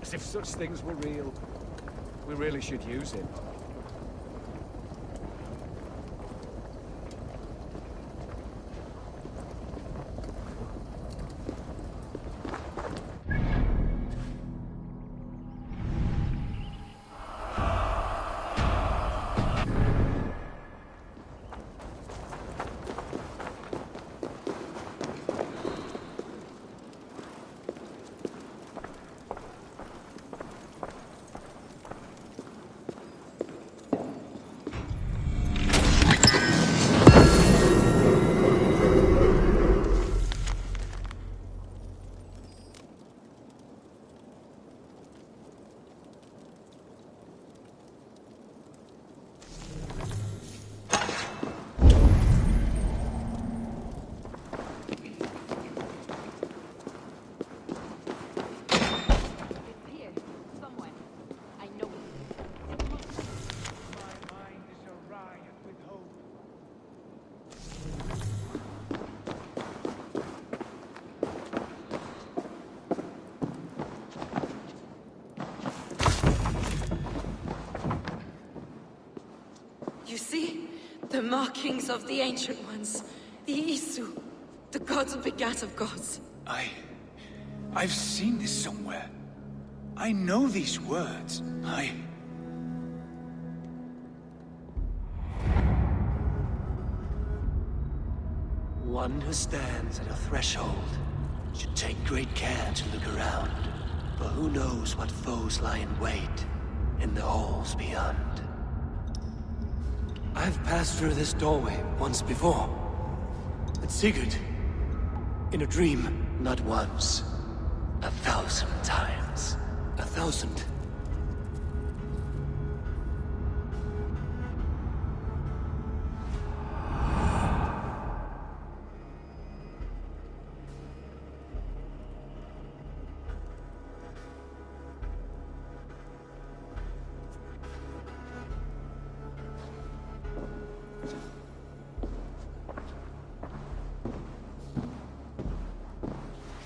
As if such things were real. We really should use him. You see? The markings of the Ancient Ones. The Isu. The gods begat of gods. I've seen this somewhere. I know these words. One who stands at a threshold should take great care to look around, for who knows what foes lie in wait in the halls beyond. I've passed through this doorway once before. But Sigurd, in a dream, not once, 1,000 times. 1,000.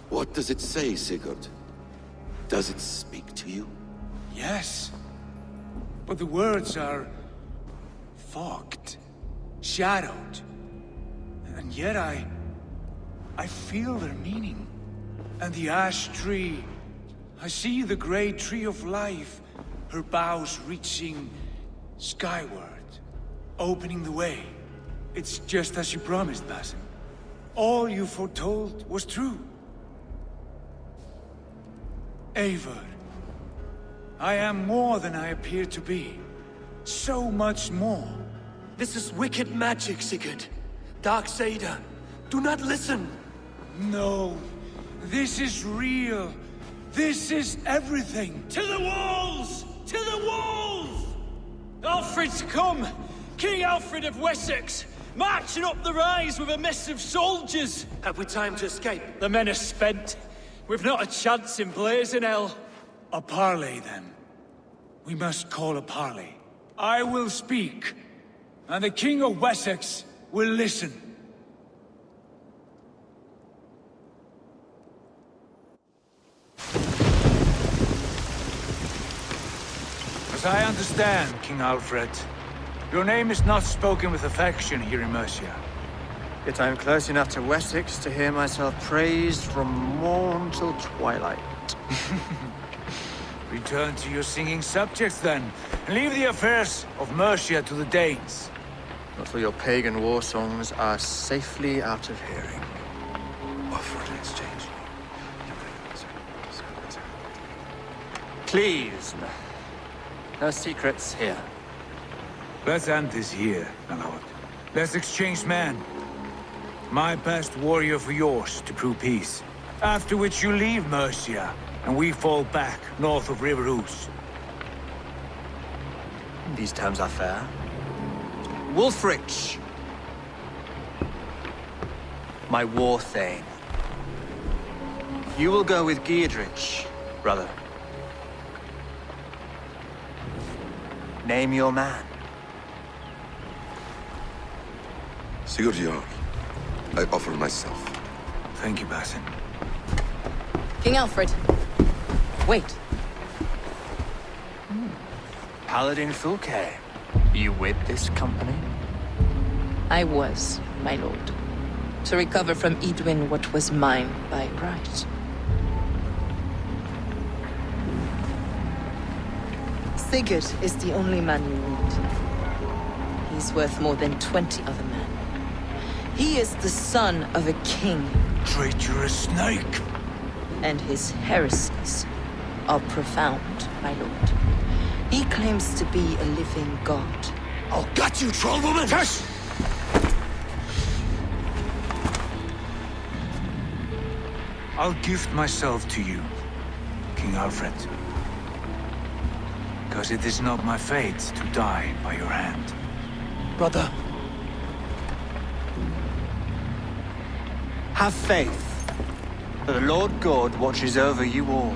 What does it say, Sigurd? Does it speak to you? Yes. But the words are... fogged. Shadowed. And yet I feel their meaning. And the ash tree... I see the great tree of life, her boughs reaching skyward, opening the way. It's just as you promised, Basim. All you foretold was true. Eivor, I am more than I appear to be. So much more. This is wicked magic, Sigurd. Darksader, do not listen. No, this is real. This is everything. To the walls! To the walls! Alfred's come! King Alfred of Wessex! Marching up the rise with a mess of soldiers! Have we time to escape? The men are spent. We've not a chance in blazing hell. A parley, then. We must call a parley. I will speak, and the King of Wessex will listen. As I understand, King Alfred, your name is not spoken with affection here in Mercia. Yet I am close enough to Wessex to hear myself praised from morn till twilight. Return to your singing subjects, then, and leave the affairs of Mercia to the Danes. Not till your pagan war songs are safely out of hearing. Offer an exchange. Please, no secrets here. Let's end this here, my lord. Let's exchange men. My best warrior for yours to prove peace. After which you leave Mercia, and we fall back north of River Ouse. These terms are fair. Wulfrich, my war thane. You will go with Geodrich, brother. Name your man. Sigurd Jarl, I offer myself. Thank you, Basim. King Alfred. Wait. Paladin Fulke. You with this company? I was, my lord. To recover from Edwin what was mine by right. Sigurd is the only man you need. He's worth more than 20 other men. He is the son of a king. Traitorous snake! And his heresies are profound, my lord. He claims to be a living god. I'll gut you, troll woman! Tush! I'll gift myself to you, King Alfred. Because it is not my fate to die by your hand. Brother, Have faith that the Lord God watches over you all.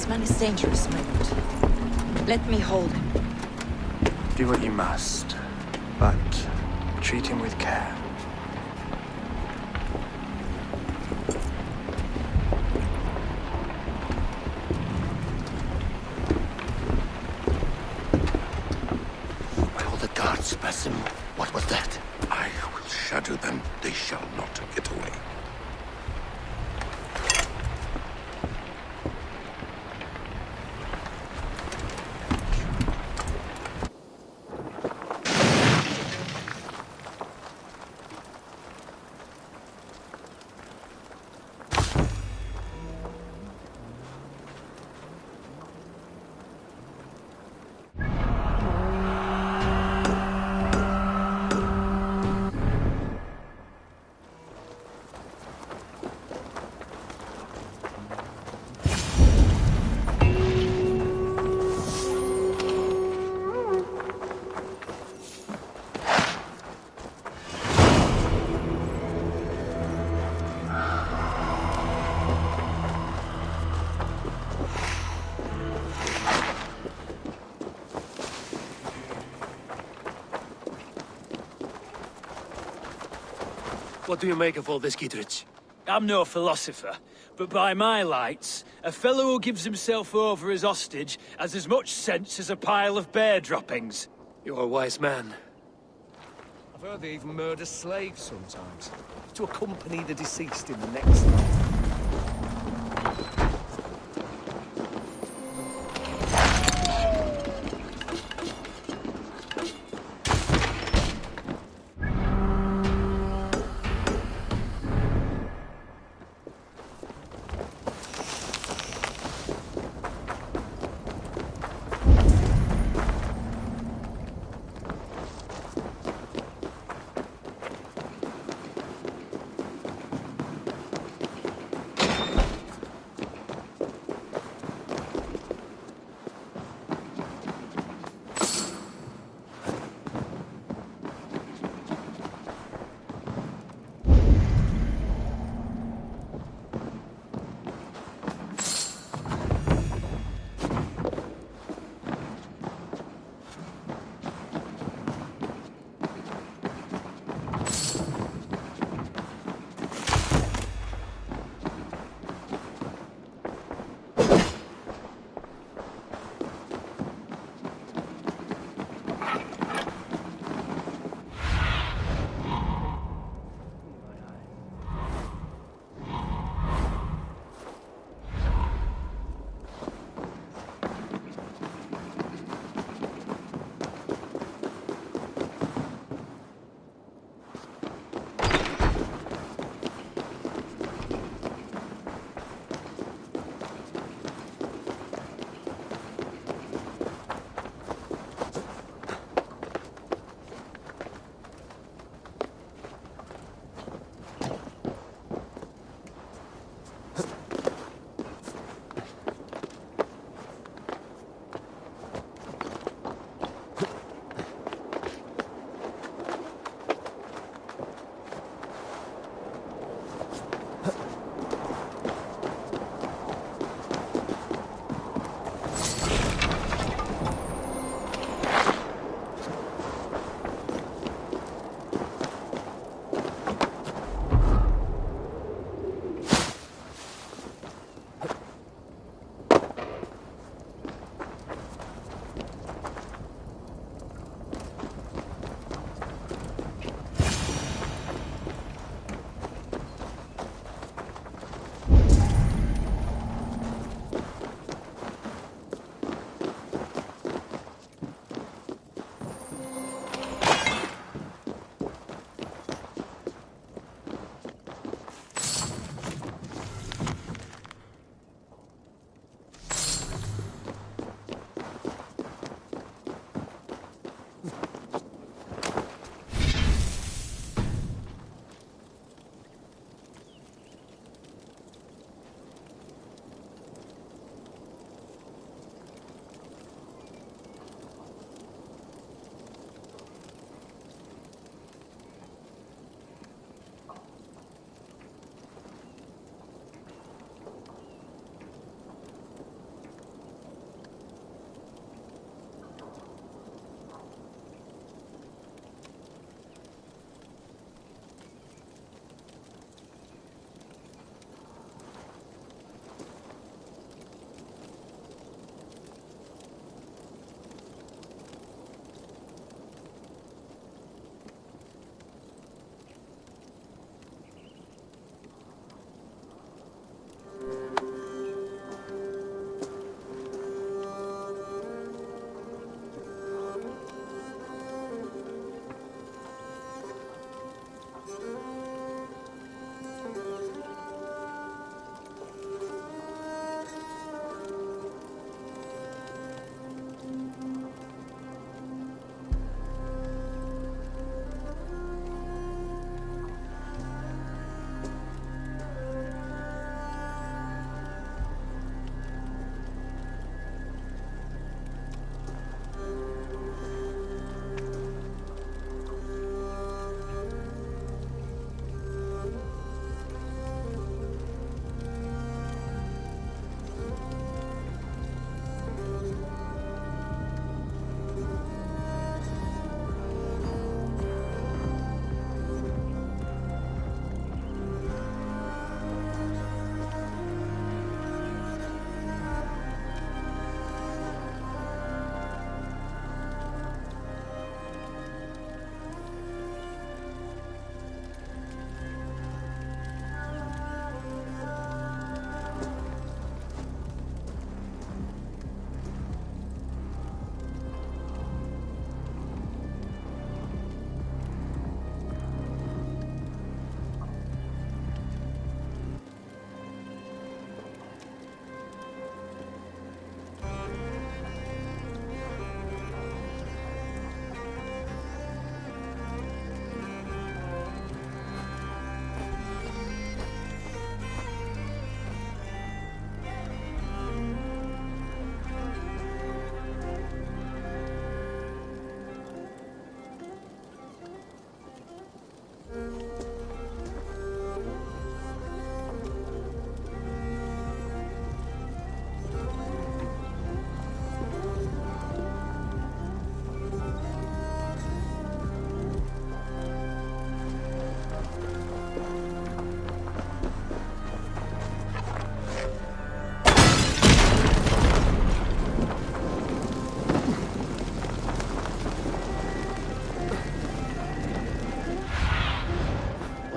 This man is dangerous, my lord. Let me hold him. Do what you must, but treat him with care. Well, the guards pass him. What was that? I will shadow them. They shall not get away. what do you make of all this, Gidrich? I'm no philosopher, but by my lights, a fellow who gives himself over as hostage has as much sense as a pile of bear droppings. You're a wise man. I've heard they even murder slaves sometimes, to accompany the deceased in the next life.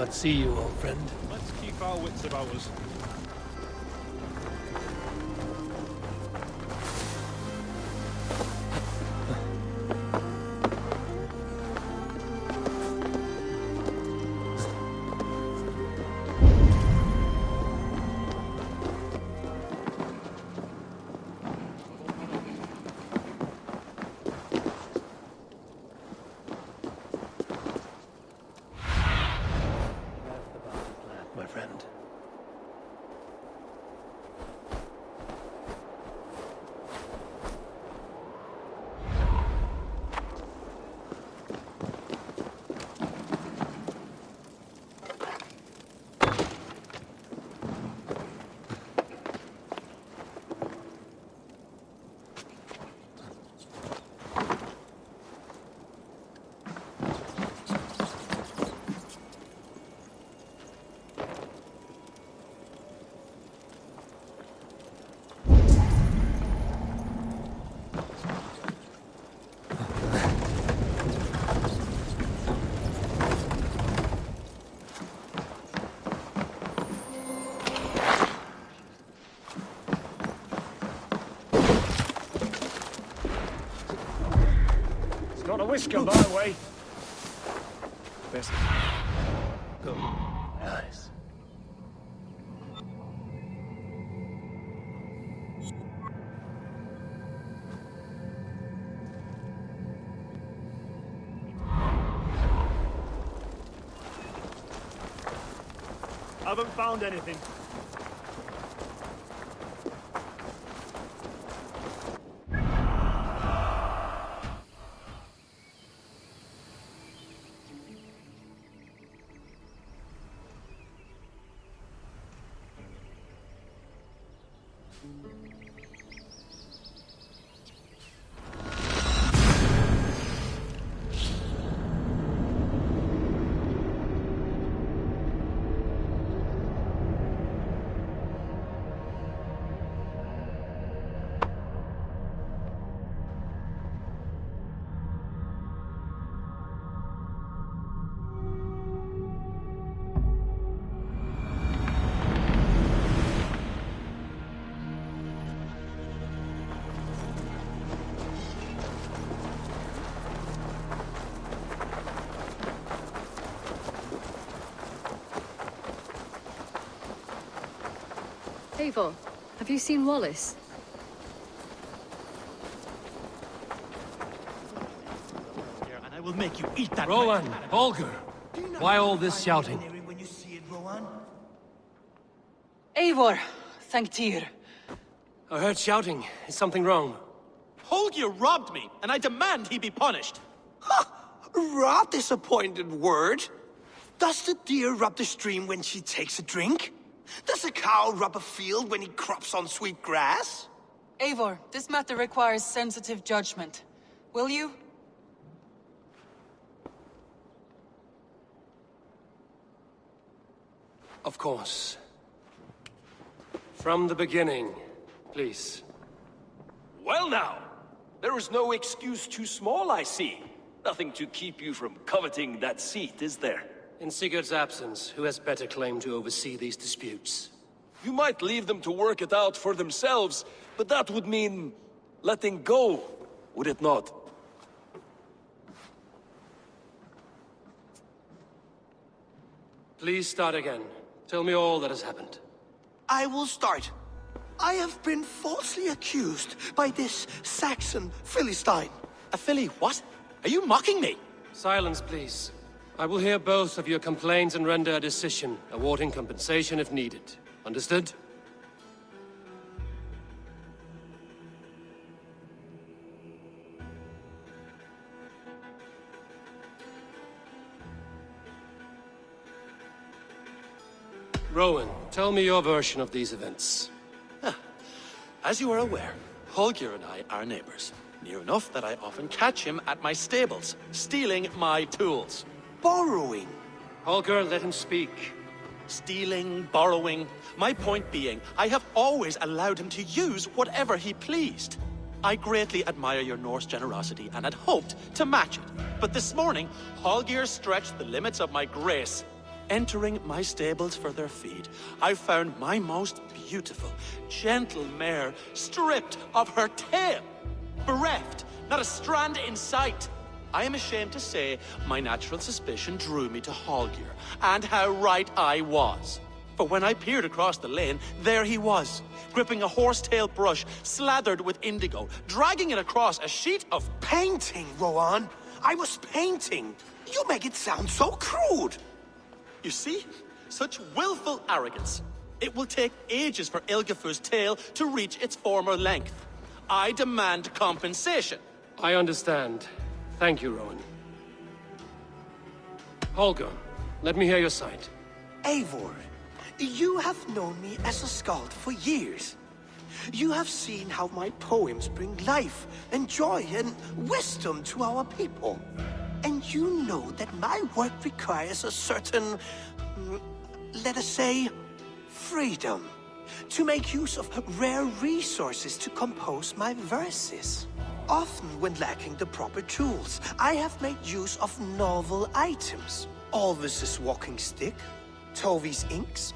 not see you, old friend. Let's keep our wits about us. My friend. Not a whisker my way. Best. Go. Nice. Haven't found anything. Eivor, have you seen Wallace? And I will make you eat that. Rowan, Holger, why all this shouting? When you see it, Rowan? Eivor, thank Tyr. I heard shouting. Is something wrong? Holger robbed me, and I demand he be punished. Rot disappointed word. Does the deer rub the stream when she takes a drink? Does a cow rub a field when he crops on sweet grass? Eivor, this matter requires sensitive judgment. Will you? Of course. From the beginning, please. Well now, there is no excuse too small, I see. Nothing to keep you from coveting that seat, is there? In Sigurd's absence, who has better claim to oversee these disputes? You might leave them to work it out for themselves, but that would mean letting go, would it not? Please start again. Tell me all that has happened. I will start. I have been falsely accused by this Saxon Philistine. A filly, what? Are you mocking me? Silence, please. I will hear both of your complaints and render a decision, awarding compensation if needed. Understood? Rowan, tell me your version of these events. As you are aware, Holger and I are neighbors. Near enough that I often catch him at my stables, stealing my tools. Borrowing. Holger, let him speak. Stealing, borrowing. My point being, I have always allowed him to use whatever he pleased. I greatly admire your Norse generosity and had hoped to match it. But this morning, Holger stretched the limits of my grace. Entering my stables for their feed, I found my most beautiful, gentle mare stripped of her tail. Bereft, not a strand in sight. I am ashamed to say my natural suspicion drew me to Hallgeir, and how right I was. For when I peered across the lane, there he was, gripping a horsetail brush slathered with indigo, dragging it across a sheet of Painting, Rowan. I was painting. You make it sound so crude. You see? Such willful arrogance. It will take ages for Ilgafur's tail to reach its former length. I demand compensation. I understand. Thank you, Rowan. Holger, let me hear your side. Eivor, you have known me as a skald for years. You have seen how my poems bring life and joy and wisdom to our people. And you know that my work requires a certain, let us say, freedom. To make use of rare resources to compose my verses. Often when lacking the proper tools, I have made use of novel items. Alvis's walking stick, Tovi's inks,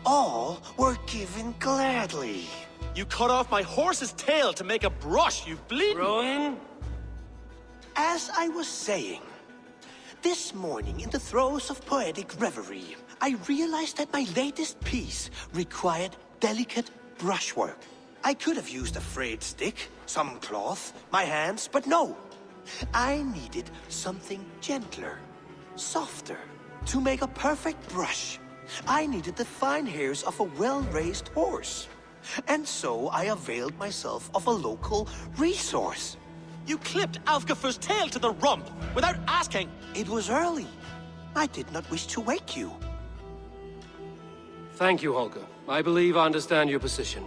all were given gladly. You cut off my horse's tail to make a brush, you bleeding... Rowan? As I was saying, this morning in the throes of poetic reverie, I realized that my latest piece required delicate brushwork. I could have used a frayed stick, some cloth, my hands, but no. I needed something gentler, softer. To make a perfect brush, I needed the fine hairs of a well-raised horse. And so I availed myself of a local resource. You clipped Alfgafur's tail to the rump without asking. It was early. I did not wish to wake you. Thank you, Holger. I believe I understand your position.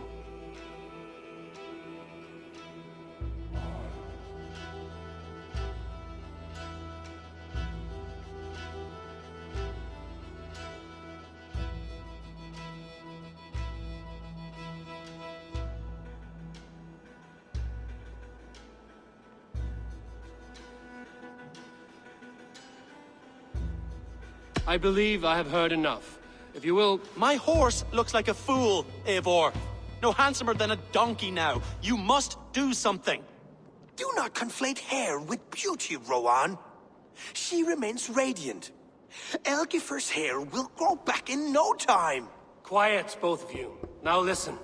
I believe I have heard enough. If you will... My horse looks like a fool, Eivor. No handsomer than a donkey now. You must do something. Do not conflate hair with beauty, Rowan. She remains radiant. Elgifur's hair will grow back in no time. Quiet, both of you. Now listen.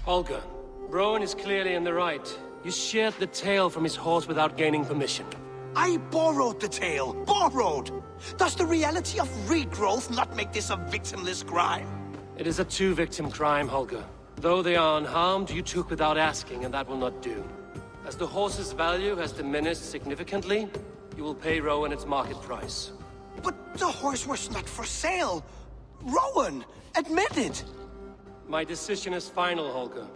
Holger, Rowan is clearly in the right. You sheared the tail from his horse without gaining permission. I borrowed the tail. Borrowed! Does the reality of regrowth not make this a victimless crime? It is a two-victim crime, Holger. Though they are unharmed, you took without asking, and that will not do. As the horse's value has diminished significantly, you will pay Rowan its market price. But the horse was not for sale. Rowan, admit it. My decision is final, Holger.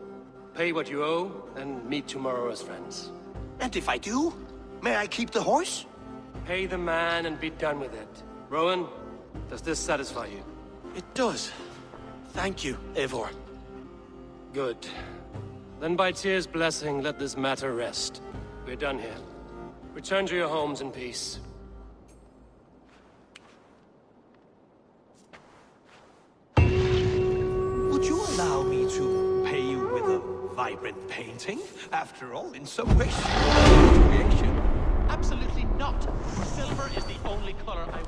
Pay what you owe, and meet tomorrow as friends. And if I do, may I keep the horse? Pay the man and be done with it. Rowan, does this satisfy you? It does. Thank you, Eivor. Good. Then by Tyr's blessing, let this matter rest. We're done here. Return to your homes in peace. Would you allow me to pay you with a vibrant painting? After all, in some ways, creation. Absolutely not. Silver is the only color I...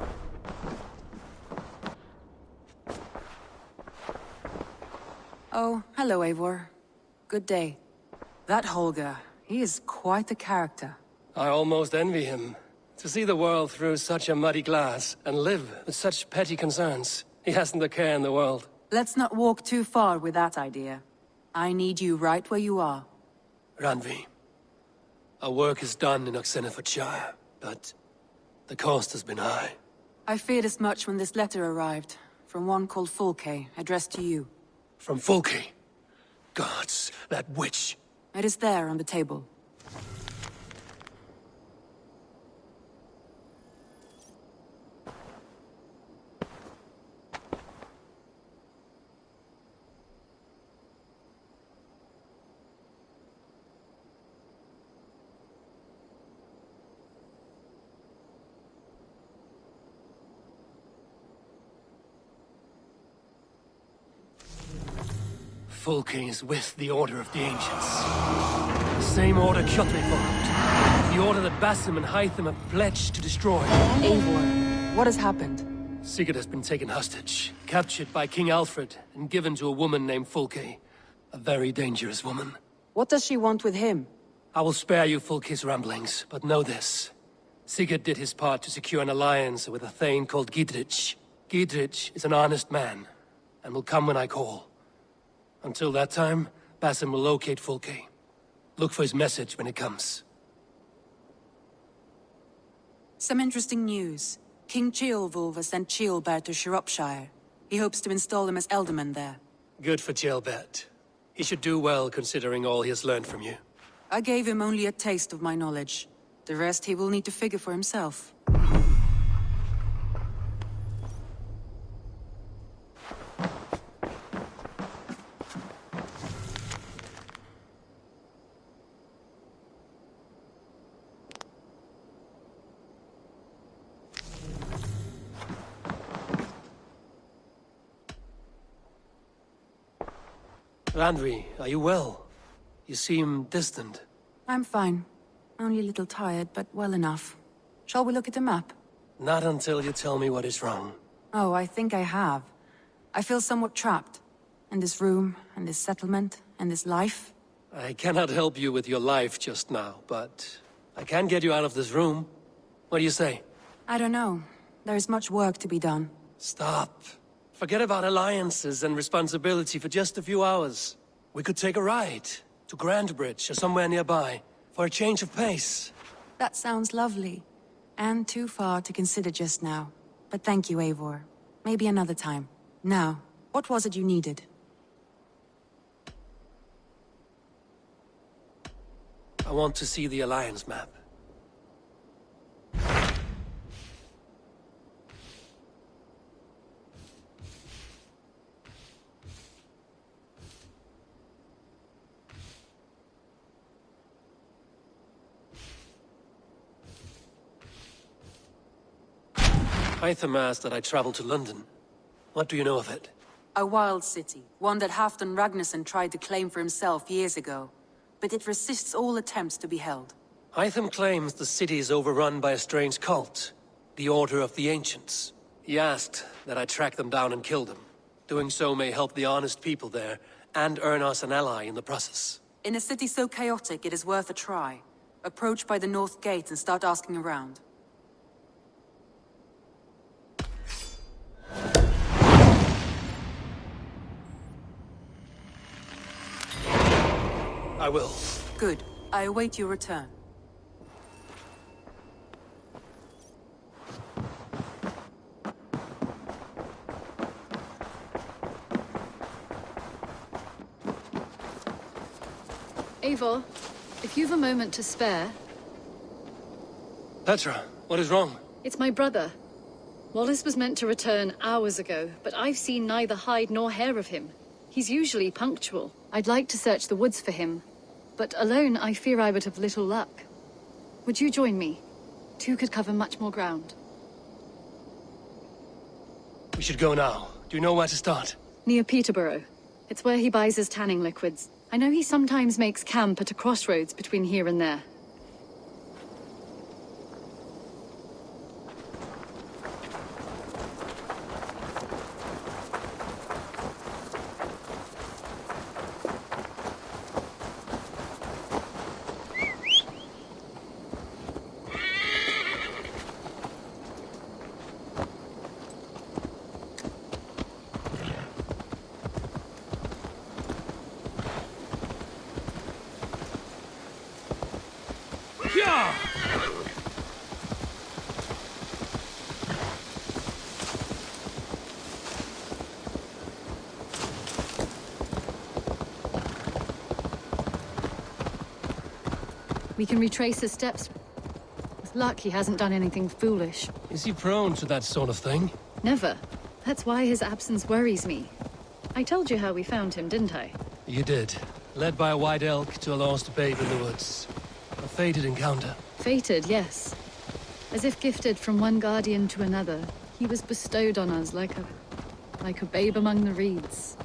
Oh, hello, Eivor. Good day. That Holger, he is quite a character. I almost envy him. To see the world through such a muddy glass, and live with such petty concerns. He hasn't a care in the world. Let's not walk too far with that idea. I need you right where you are. Randvi, our work is done in Oxenfordshire, but the cost has been high. I feared as much when this letter arrived, from one called Fulke, addressed to you. From Fulke? Gods, that witch! It is there on the table. Fulke is with the Order of the Ancients. The same order Kjotve followed. The order that Basim and Hytham have pledged to destroy. Eivor, what has happened? Sigurd has been taken hostage, captured by King Alfred, and given to a woman named Fulke. A very dangerous woman. What does she want with him? I will spare you Fulke's ramblings, but know this. Sigurd did his part to secure an alliance with a thane called Gidrich. Gidrich is an honest man, and will come when I call. Until that time, Basim will locate Fulke. Look for his message when it comes. Some interesting news. King Ceolwulf has sent Ceolbert to Shropshire. He hopes to install him as Elderman there. Good for Ceolbert. He should do well considering all he has learned from you. I gave him only a taste of my knowledge. The rest he will need to figure for himself. Randvi, are you well? You seem distant. I'm fine. Only a little tired, but well enough. Shall we look at the map? Not until you tell me what is wrong. Oh, I think I have. I feel somewhat trapped. In this room, and this settlement, and this life. I cannot help you with your life just now, but I can get you out of this room. What do you say? I don't know. There is much work to be done. Stop. Forget about alliances and responsibility for just a few hours. We could take a ride to Grandbridge or somewhere nearby for a change of pace. That sounds lovely. And too far to consider just now. But thank you, Eivor. Maybe another time. Now, what was it you needed? I want to see the Alliance map. Hytham asked that I travel to London. What do you know of it? A wild city, one that Halfdan Ragnarsson tried to claim for himself years ago. But it resists all attempts to be held. Hytham claims the city is overrun by a strange cult, the Order of the Ancients. He asked that I track them down and kill them. Doing so may help the honest people there, and earn us an ally in the process. In a city so chaotic, it is worth a try. Approach by the North Gate and start asking around. I will. Good. I await your return. Eivor, if you've a moment to spare... Petra, what is wrong? It's my brother. Wallace was meant to return hours ago, but I've seen neither hide nor hair of him. He's usually punctual. I'd like to search the woods for him, but alone I fear I would have little luck. Would you join me? Two could cover much more ground. We should go now. Do you know where to start? Near Peterborough. It's where he buys his tanning liquids. I know he sometimes makes camp at a crossroads between here and there. We can retrace his steps. With luck, he hasn't done anything foolish. Is he prone to that sort of thing? Never. That's why his absence worries me. I told you how we found him, didn't I? You did. Led by a white elk to a lost babe in the woods. A fated encounter. Fated, yes. As if gifted from one guardian to another, he was bestowed on us like a babe among the reeds.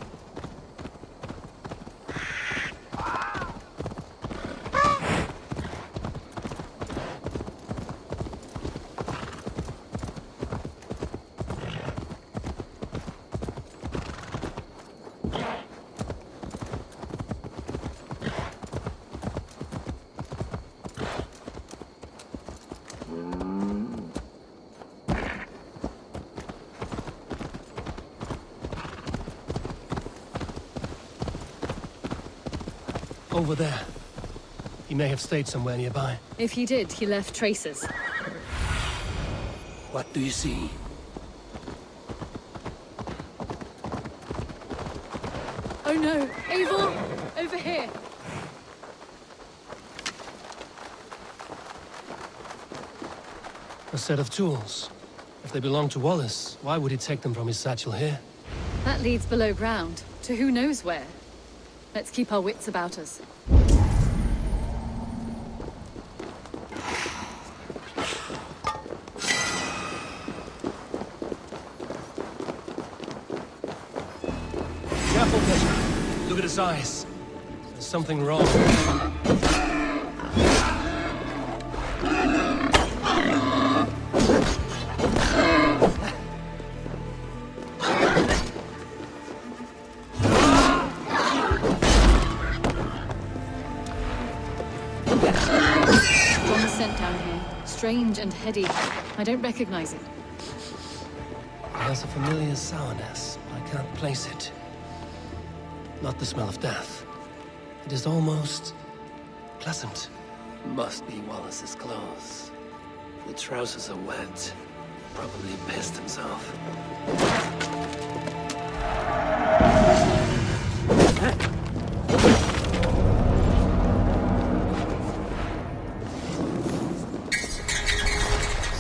Over there. He may have stayed somewhere nearby. If he did, he left traces. What do you see? Oh no! Eivor! Over here! A set of tools. If they belong to Wallace, why would he take them from his satchel here? That leads below ground, to who knows where. Let's keep our wits about us. Careful, Petra. Look at his eyes. There's something wrong. Strange and heady. I don't recognize it. It has a familiar sourness, but I can't place it. Not the smell of death. It is almost pleasant. Must be Wallace's clothes. The trousers are wet. Probably pissed himself.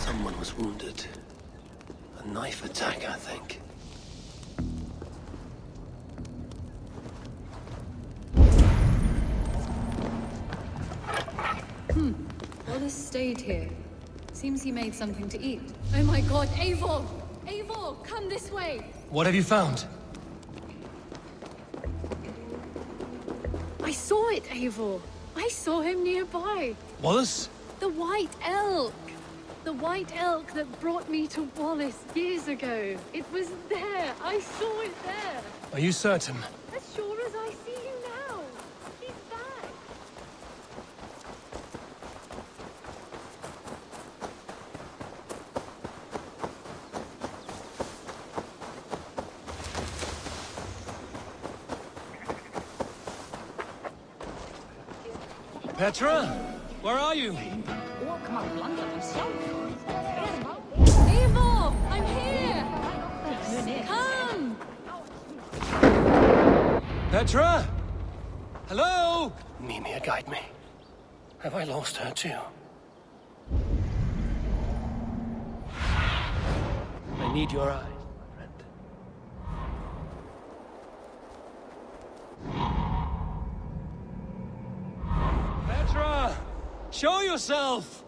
Someone was wounded. A knife attack, I think. Wallace stayed here. Seems he made something to eat. Oh my god, Eivor! Eivor, come this way! What have you found? I saw it, Eivor! I saw him nearby! Wallace? The White Elk! The White Elk that brought me to Wallace years ago. It was there! I saw it there! Are you certain? As sure as I see you now! He's back! Petra? Where are you? Eivor! I'm here! Come! Petra? Hello? Mimir, guide me. Have I lost her too? I need your eyes, my friend. Petra! Show yourself!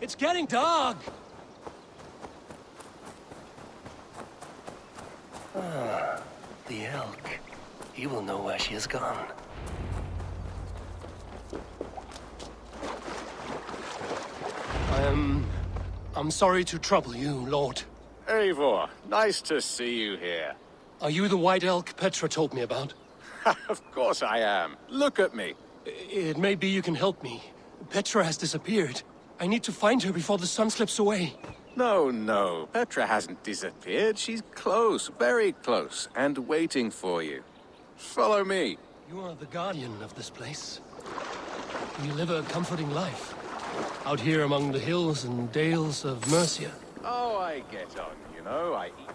It's getting dark! Ah, the elk. He will know where she has gone. I'm sorry to trouble you, Lord. Eivor, nice to see you here. Are you the White Elk Petra told me about? Of course I am. Look at me. It may be you can help me. Petra has disappeared. I need to find her before the sun slips away. No. Petra hasn't disappeared. She's close, very close, and waiting for you. Follow me. You are the guardian of this place. You live a comforting life. Out here among the hills and dales of Mercia. Oh, I get on, you know. I eat.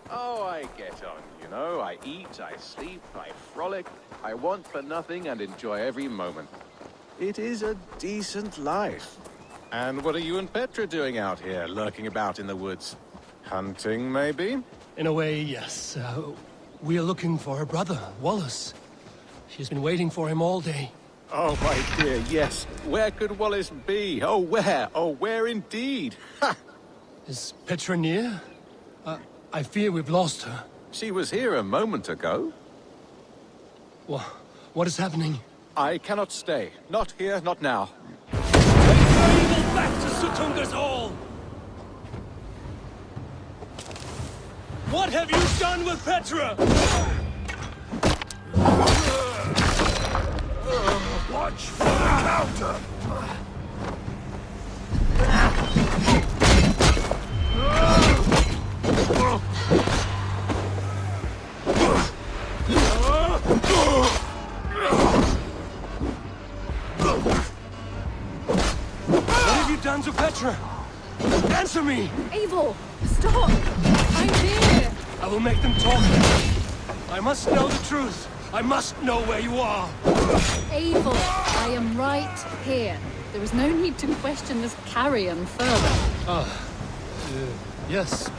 Oh, I get on, you know. I eat, I sleep, I frolic. I want for nothing and enjoy every moment. It is a decent life. And what are you and Petra doing out here, lurking about in the woods? Hunting, maybe? In a way, yes. We are looking for her brother, Wallace. She's been waiting for him all day. Oh, my dear, yes. Where could Wallace be? Oh, where? Oh, where indeed? Ha! Is Petra near? I fear we've lost her. She was here a moment ago. What is happening? I cannot stay. Not here, not now. Take your evil back to Sutunga's Hall! What have you done with Petra? Watch for the counter! What have you done to Petra? Answer me! Eivor, stop! I'm here! I will make them talk. I must know the truth. I must know where you are. Eivor, I am right here. There is no need to question this carrion further. Yes.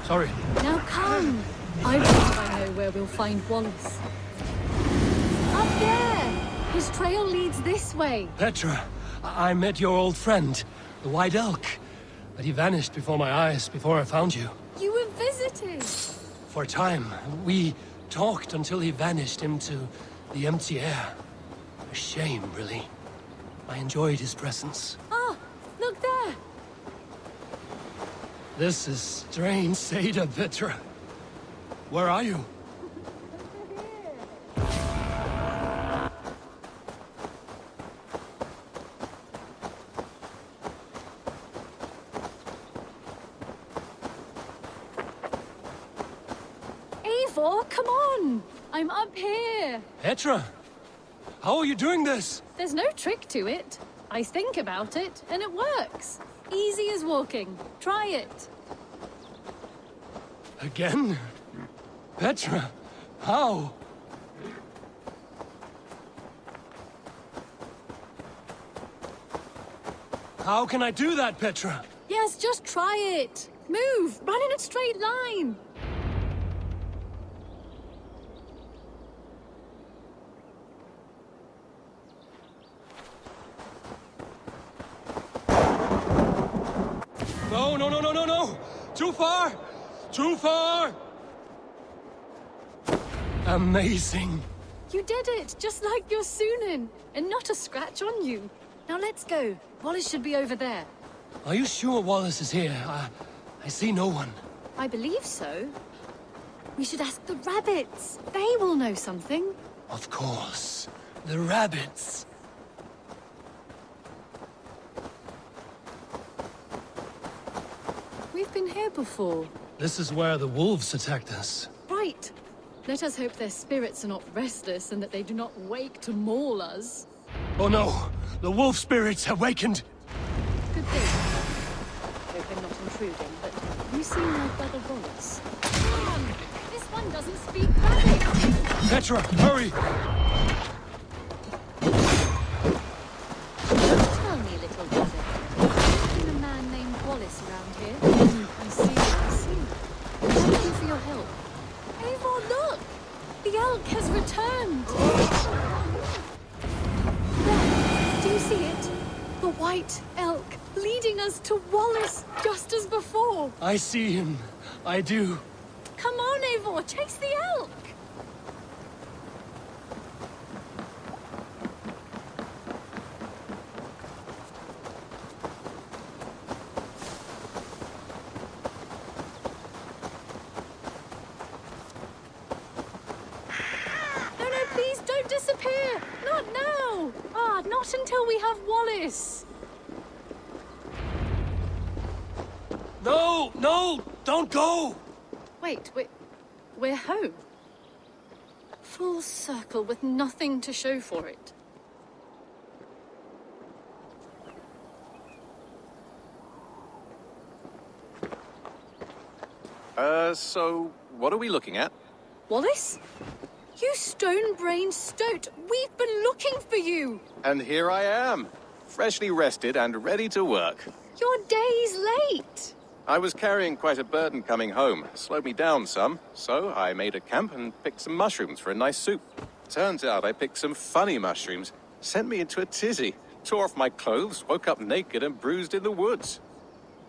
Sorry. Now come! I believe I know where we'll find Wallace. Up there! His trail leads this way. Petra, I met your old friend, the White Elk. But he vanished before my eyes, before I found you. You were visited! For a time, we talked until he vanished into the empty air. A shame, really. I enjoyed his presence. Ah, look there! This is strange, Seda, Petra. Where are you? Eivor, come on! I'm up here! Petra! How are you doing this? There's no trick to it. I think about it, and it works. Easy as walking. Try it. Again? Petra, how? How can I do that, Petra? Yes, just try it. Move! Run in a straight line! No, no, no, no, no, no! Too far! Too far! Amazing. You did it, just like your Sunan, and not a scratch on you. Now let's go. Wallace should be over there. Are you sure Wallace is here? I see no one. I believe so. We should ask the rabbits. They will know something. Of course. The rabbits. We've been here before. This is where the wolves attacked us. Right. Let us hope their spirits are not restless and that they do not wake to maul us. Oh no! The wolf spirits have wakened! Good thing. Hope I'm not intruding, but you seem like Brother Wallace. Come on! This one doesn't speak rabbit! Petra, hurry! Tell me, little brother. Have you seen a man named Wallace around here? I see. Thank you for your help. Eivor, look! The elk has returned! There, do you see it? The white elk, leading us to Wallace, just as before. I see him. I do. Come on, Eivor, chase the elk! No, please don't disappear! Not now! Not until we have Wallace! No! No! Don't go! Wait, we're home. Full circle with nothing to show for it. So, what are we looking at? Wallace? You stone-brained stoat! We've been looking for you! And here I am, freshly rested and ready to work. You're days late! I was carrying quite a burden coming home. Slowed me down some, so I made a camp and picked some mushrooms for a nice soup. Turns out I picked some funny mushrooms. Sent me into a tizzy. Tore off my clothes, woke up naked and bruised in the woods.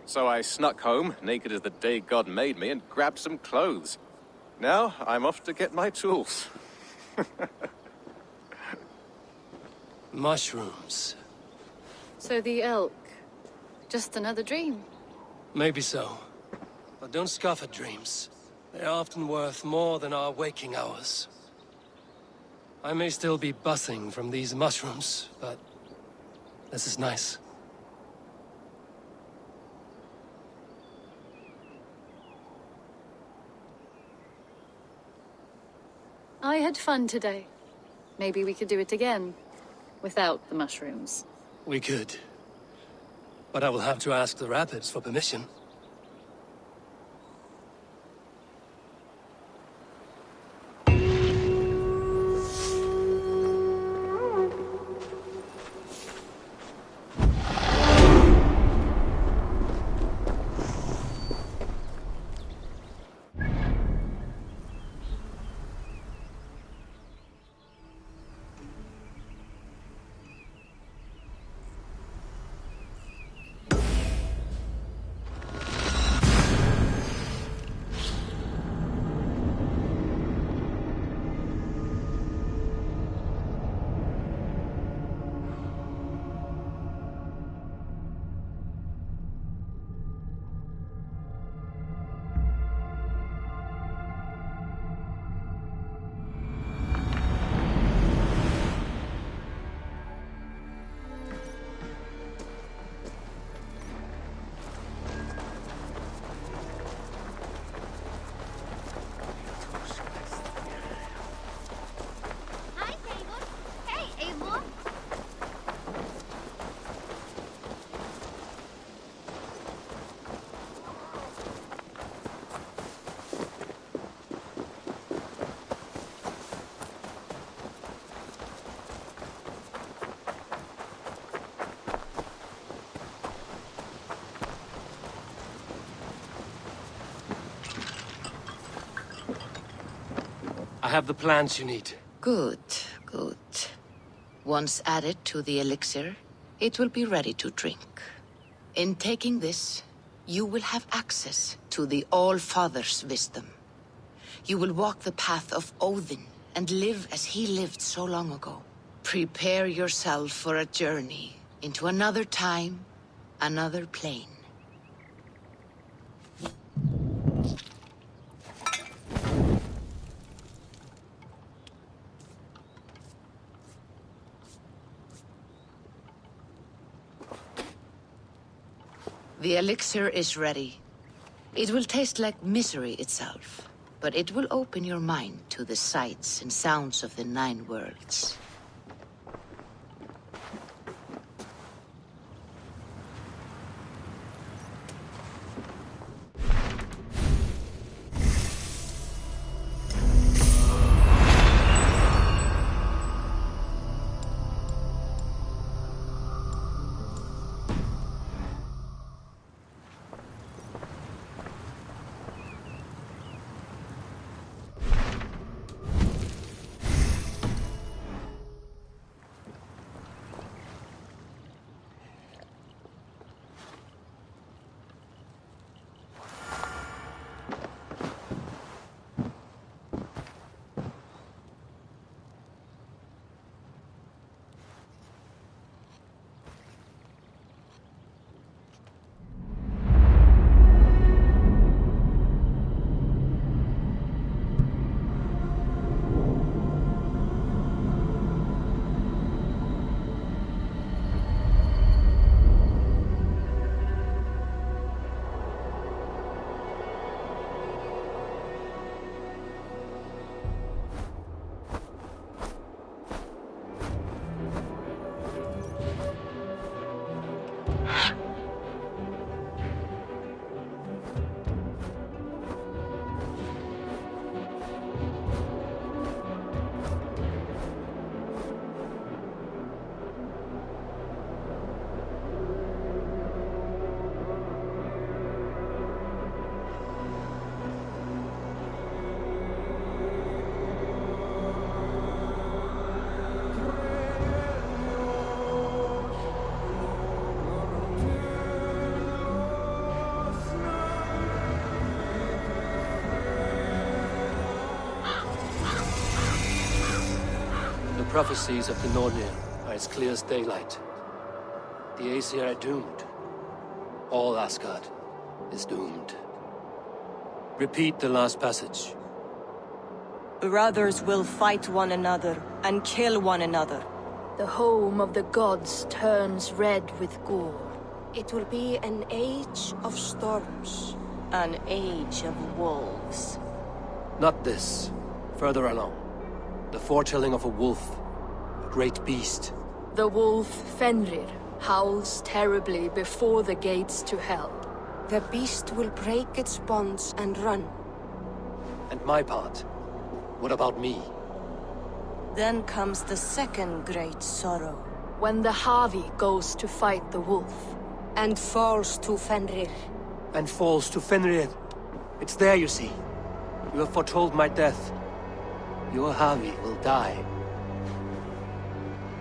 So I snuck home, naked as the day God made me, and grabbed some clothes. Now I'm off to get my tools. Mushrooms. So the elk. Just another dream. Maybe so. But don't scoff at dreams. They're often worth more than our waking hours. I may still be buzzing from these mushrooms, but this is nice. I had fun today. Maybe we could do it again. Without the mushrooms. We could. But I will have to ask the rapids for permission. I have the plants you need. Good, good. Once added to the elixir, it will be ready to drink. In taking this, you will have access to the All-Father's wisdom. You will walk the path of Odin and live as he lived so long ago. Prepare yourself for a journey into another time, another plane. The elixir is ready. It will taste like misery itself, but it will open your mind to the sights and sounds of the 9 worlds. prophecies of the Nornir are as clear as daylight. The Aesir are doomed. All Asgard is doomed. Repeat the last passage. Brothers will fight one another and kill one another. The home of the gods turns red with gore. It will be an age of storms. An age of wolves. Not this. Further along. The foretelling of a wolf. A great beast. The wolf Fenrir howls terribly before the gates to hell. The beast will break its bonds and run. And my part? What about me? Then comes the second great sorrow. When the Havi goes to fight the wolf. And falls to Fenrir. And falls to Fenrir. It's there, you see. You have foretold my death. Your Havi will die.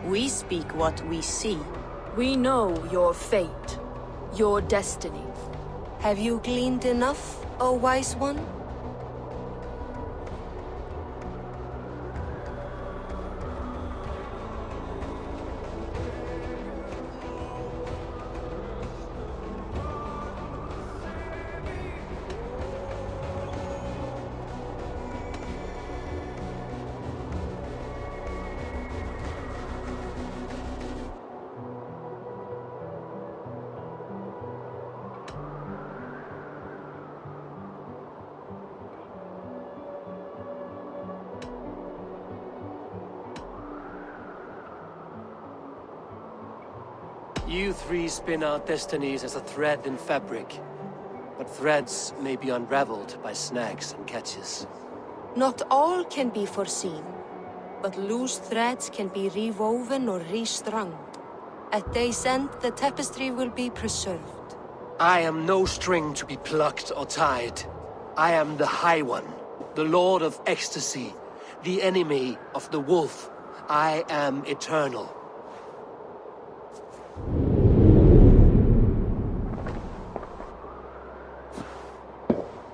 We speak what we see. We know your fate. Your destiny. Have you gleaned enough, O wise one? You three spin out destinies as a thread in fabric. But threads may be unraveled by snags and catches. Not all can be foreseen, but loose threads can be rewoven or restrung. At day's end, the tapestry will be preserved. I am no string to be plucked or tied. I am the High One, the Lord of Ecstasy, the enemy of the Wolf. I am eternal.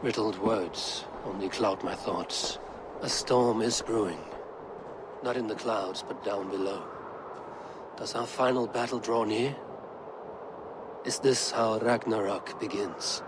Riddled words only cloud my thoughts. A storm is brewing. Not in the clouds, but down below. Does our final battle draw near? Is this how Ragnarok begins?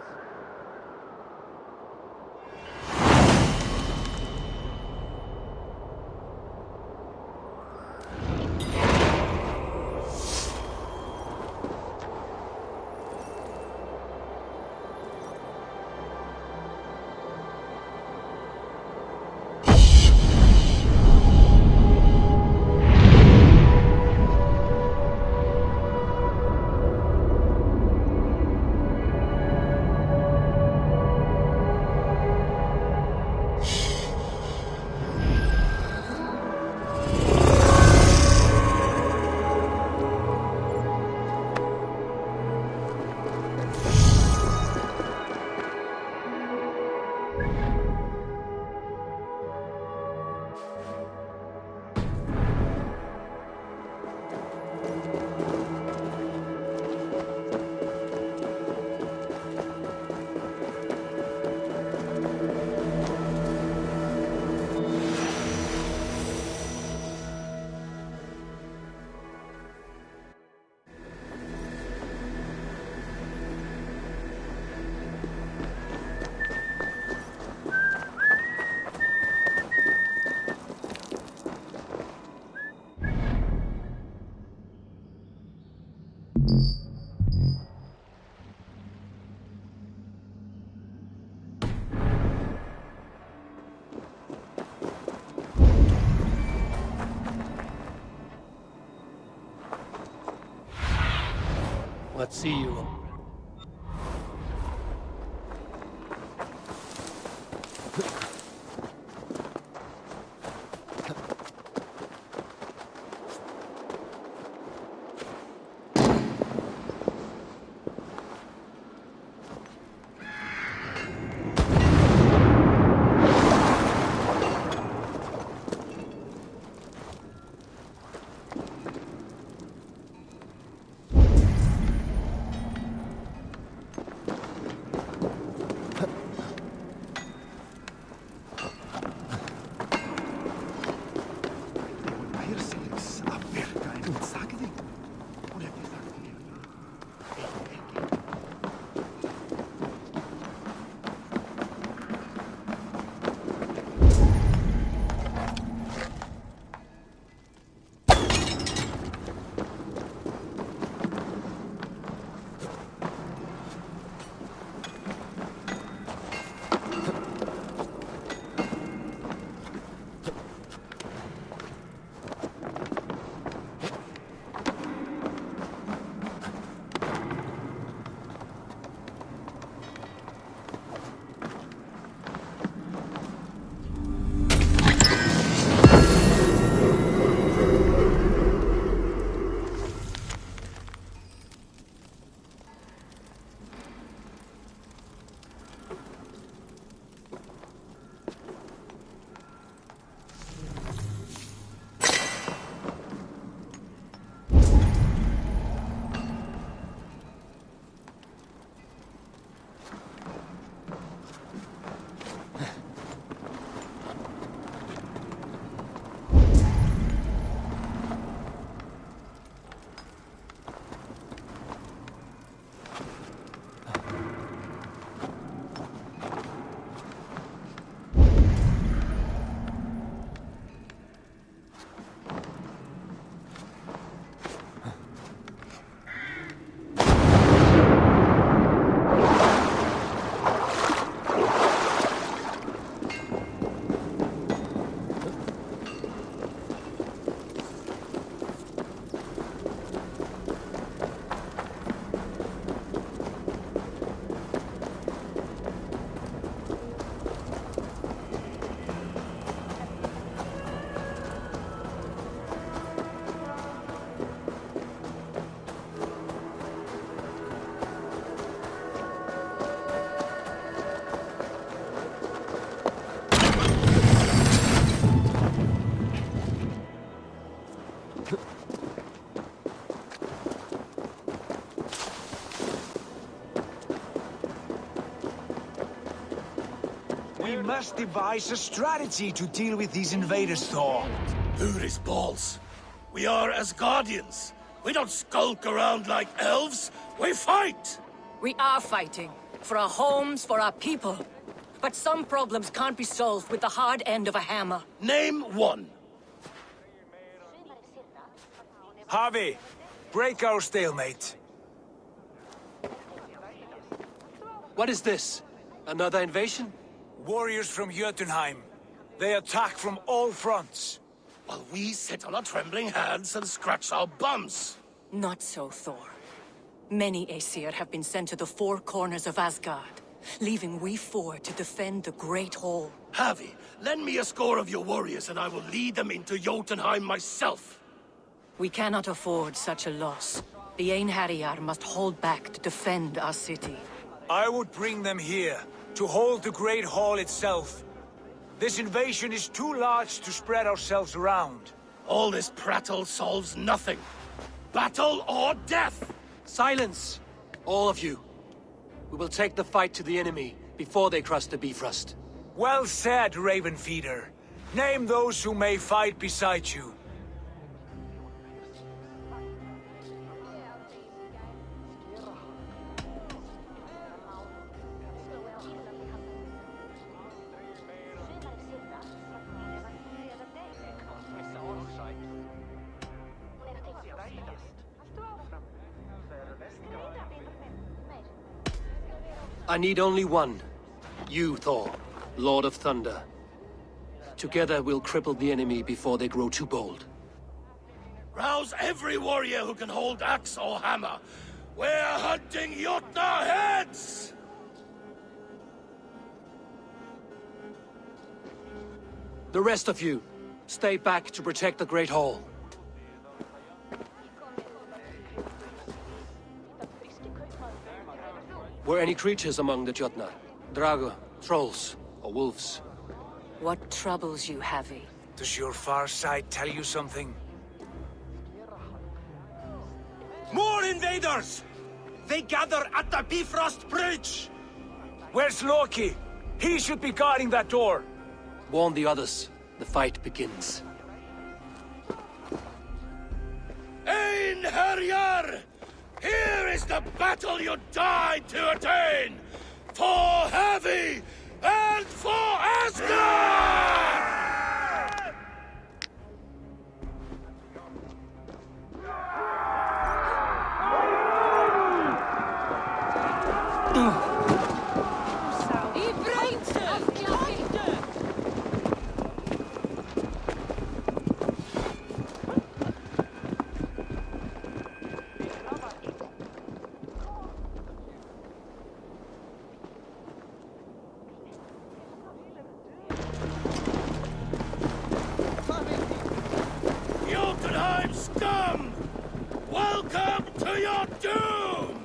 What see you? We must devise a strategy to deal with these invaders, Thor. Who's balls? We are Asgardians. We don't skulk around like elves. We fight! We are fighting. For our homes, for our people. But some problems can't be solved with the hard end of a hammer. Name one. Harvey, break our stalemate. What is this? Another invasion? Warriors from Jotunheim. They attack from all fronts. While we sit on our trembling hands and scratch our bums. Not so, Thor. Many Aesir have been sent to the four corners of Asgard, leaving we four to defend the Great Hall. Harvey, lend me a score of your warriors and I will lead them into Jotunheim myself. We cannot afford such a loss. The Einherjar must hold back to defend our city. I would bring them here, to hold the Great Hall itself. This invasion is too large to spread ourselves around. All this prattle solves nothing. Battle or death! Silence! All of you. We will take the fight to the enemy before they cross the Bifrost. Well said, Ravenfeeder. Name those who may fight beside you. I need only one. You, Thor, Lord of Thunder. Together we'll cripple the enemy before they grow too bold. Rouse every warrior who can hold axe or hammer. We're hunting Jotnar heads! The rest of you, stay back to protect the Great Hall. Were any creatures among the Jotnar? Drago, trolls, or wolves? What troubles you, Havi? Does your far side tell you something? More invaders! They gather at the Bifrost Bridge! Where's Loki? He should be guarding that door. Warn the others. The fight begins. Einherjar! Here is the battle you died to attain! For Heavy and for Asgard! Jotunheim scum! Welcome to your doom!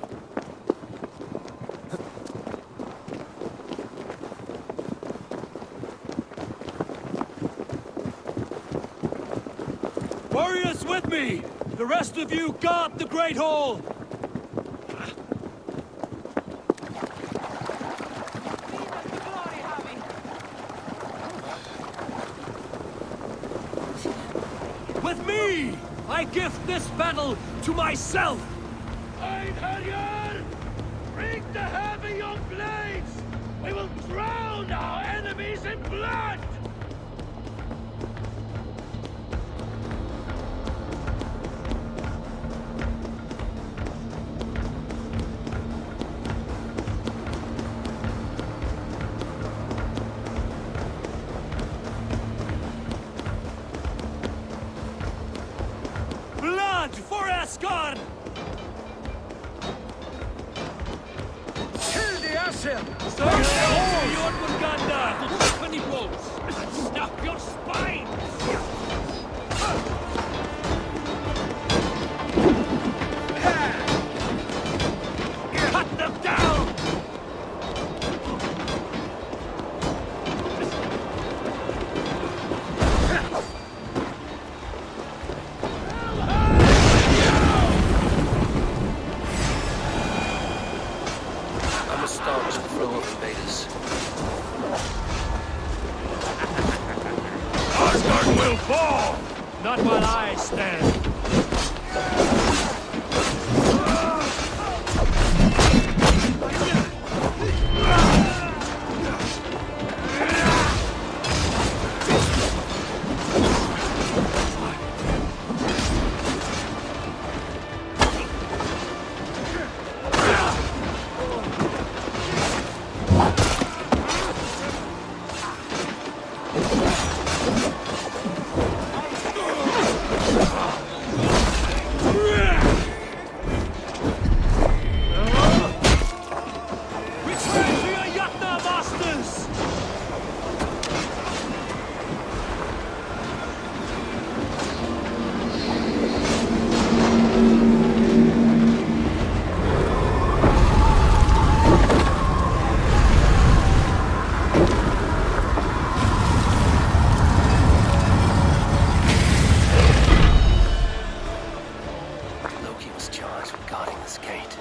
Warriors with me! The rest of you guard the Great Hall! With me! I gift this battle to myself! Einherjar! Bring the Heavy your blades! We will drown our enemies in blood! Blood for Asgard! Kill the Asher! Stay down, Jormungandr! To 20 blows! And snap your spine! Cut them down! I'm astonished with fellow invaders. Asgard will fall! Not while I stand! Loki was charged with guarding this gate,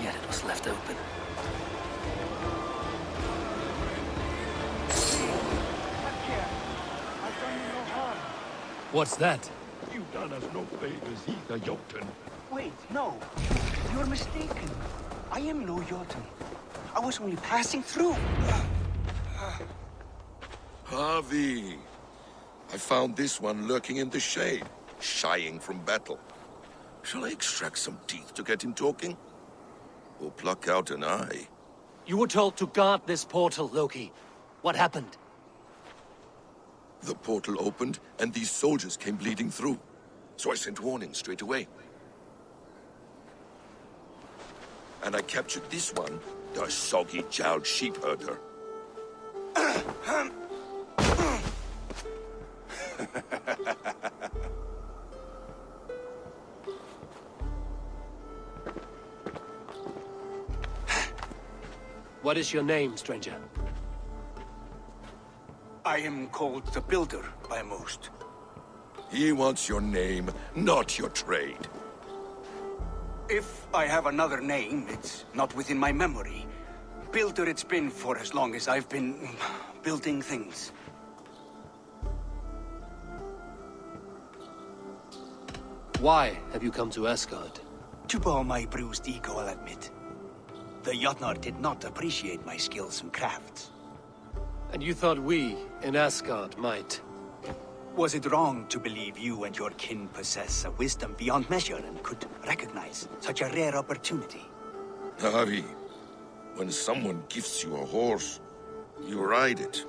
yet it was left open. What's that? You've done us no favors either, Jotun. Wait, no. You're mistaken. I am no Jotun. I was only passing through. Harvey, I found this one lurking in the shade, shying from battle. Shall I extract some teeth to get him talking? Or pluck out an eye? You were told to guard this portal, Loki. What happened? The portal opened, and these soldiers came bleeding through. So I sent warning straight away. And I captured this one, the soggy-jowled sheep herder. What is your name, stranger? I am called the Builder by most. He wants your name, not your trade. If I have another name, it's not within my memory. Builder it's been for as long as I've been building things. Why have you come to Asgard? To bow my bruised ego, I'll admit. The Jotnar did not appreciate my skills and crafts. And you thought we, in Asgard, might? Was it wrong to believe you and your kin possess a wisdom beyond measure and could recognize such a rare opportunity? Harvey, when someone gifts you a horse, you ride it.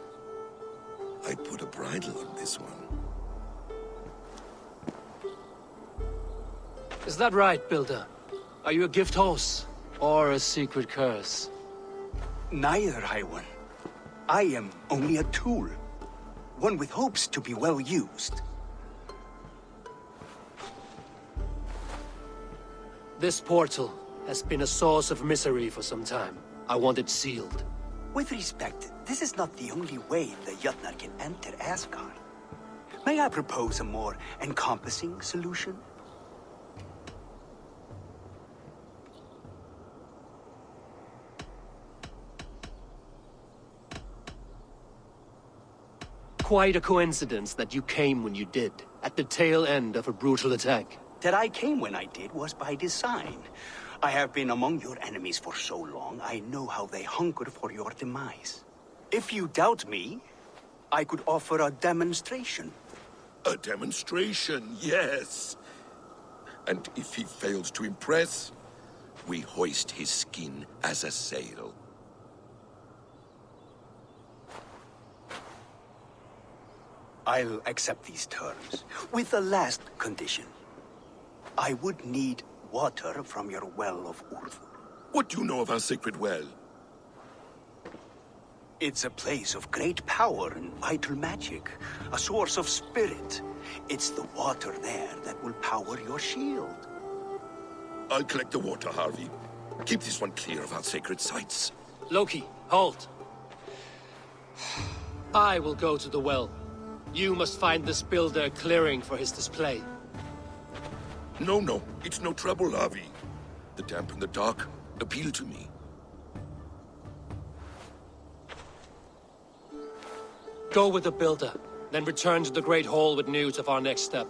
I put a bridle on this one. Is that right, Builder? Are you a gift horse? Or a secret curse? Neither, High One. I am only a tool. One with hopes to be well used. This portal has been a source of misery for some time. I want it sealed. With respect, this is not the only way the Jotnar can enter Asgard. May I propose a more encompassing solution? Quite a coincidence that you came when you did, at the tail end of a brutal attack. That I came when I did was by design. I have been among your enemies for so long, I know how they hunger for your demise. If you doubt me, I could offer a demonstration. A demonstration, yes. And if he fails to impress, we hoist his skin as a sail. I'll accept these terms, with the last condition. I would need water from your well of Urthur. What do you know of our sacred well? It's a place of great power and vital magic, a source of spirit. It's the water there that will power your shield. I'll collect the water, Harvey. Keep this one clear of our sacred sites. Loki, halt! I will go to the well. You must find this builder a clearing for his display. No, it's no trouble, Harvey. The damp and the dark appeal to me. Go with the builder, then return to the Great Hall with news of our next step.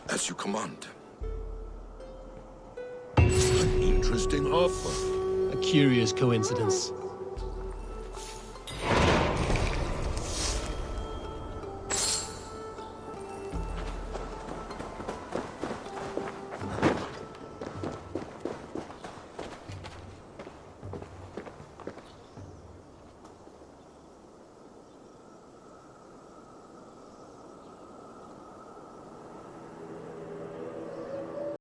As you command. An interesting offer. A curious coincidence.